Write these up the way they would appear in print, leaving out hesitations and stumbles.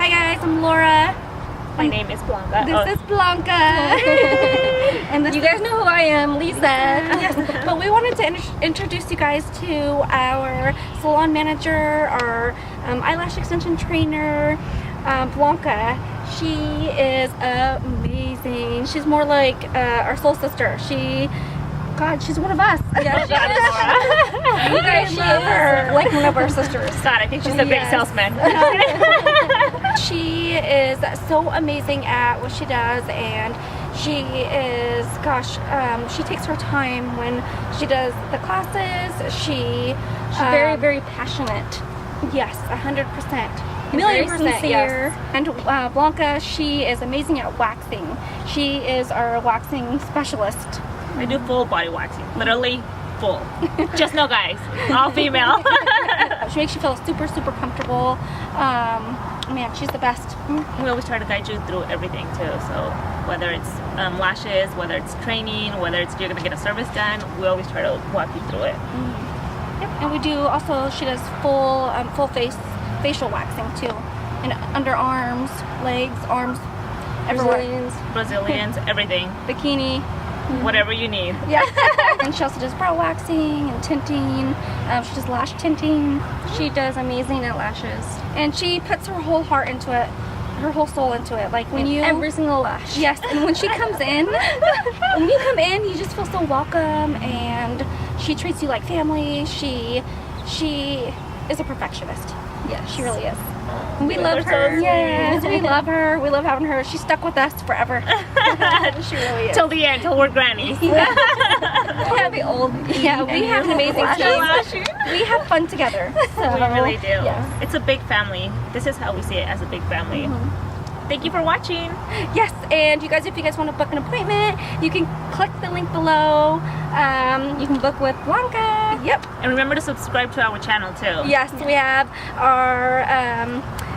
Hi guys, I'm Laura. My name is Blanca. This is Blanca. And You guys know who I am, Lisa. Yes, but we wanted to introduce you guys to our salon manager, our eyelash extension trainer, Blanca. She is amazing. She's more like our soul sister. She's one of us. Yeah, she is. You guys love her like one of our sisters. God, I think she's a big salesman. She is so amazing at what she does, and she is, she takes her time when she does the classes. She's very, very passionate. Yes, 100%. Very %, sincere. yes. And Blanca, she is amazing at waxing. She is our waxing specialist. I do full body waxing, literally full. Just no guys, all female. She makes you feel super, super comfortable. Man, she's the best. We always try to guide you through everything too. So whether it's lashes, whether it's training, whether it's you're gonna get a service done, we always try to walk you through it. Yep. And we do also. She does full face facial waxing too, and underarms, legs, arms, everywhere. Brazilians, everything, Bikini. whatever you need. Yeah. And she also does brow waxing and tinting. She does lash tinting. She does amazing at lashes. And she puts her whole heart into it, her whole soul into it. Like when Every single lash. Yes, and when she comes in, when you come in, you just feel so welcome, and she treats you like family. She is a perfectionist. Yes. She really is. We love her. Yes, we love her. We love having her. She's stuck with us forever. She really is. Till the end, till we're grannies. Yeah, the old. Yeah, we have an amazing team. We have fun together. So, We really do. Yes. It's a big family. This is how we see it, as a big family. Thank you for watching. Yes, and you guys, if you guys want to book an appointment, you can click the link below. You can book with Blanca. Yep. And remember to subscribe to our channel too. Yes, we have our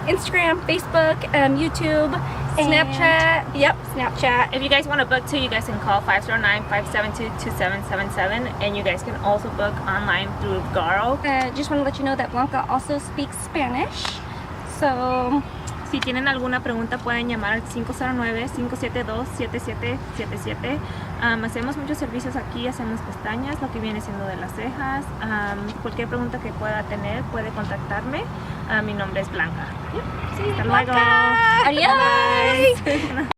Instagram, Facebook, YouTube, Snapchat. Yep, Snapchat. If you guys want to book too, you guys can call 509-572-2777, and you guys can also book online through Garo. Just want to let you know that Blanca also speaks Spanish. So, Si tienen alguna pregunta pueden llamar al 509-572-7777. Hacemos muchos servicios aquí, hacemos pestañas, lo que viene siendo de las cejas. Cualquier pregunta que pueda tener puede contactarme. Mi nombre es Blanca. see you, Hasta luego. Blanca. Adiós. Bye.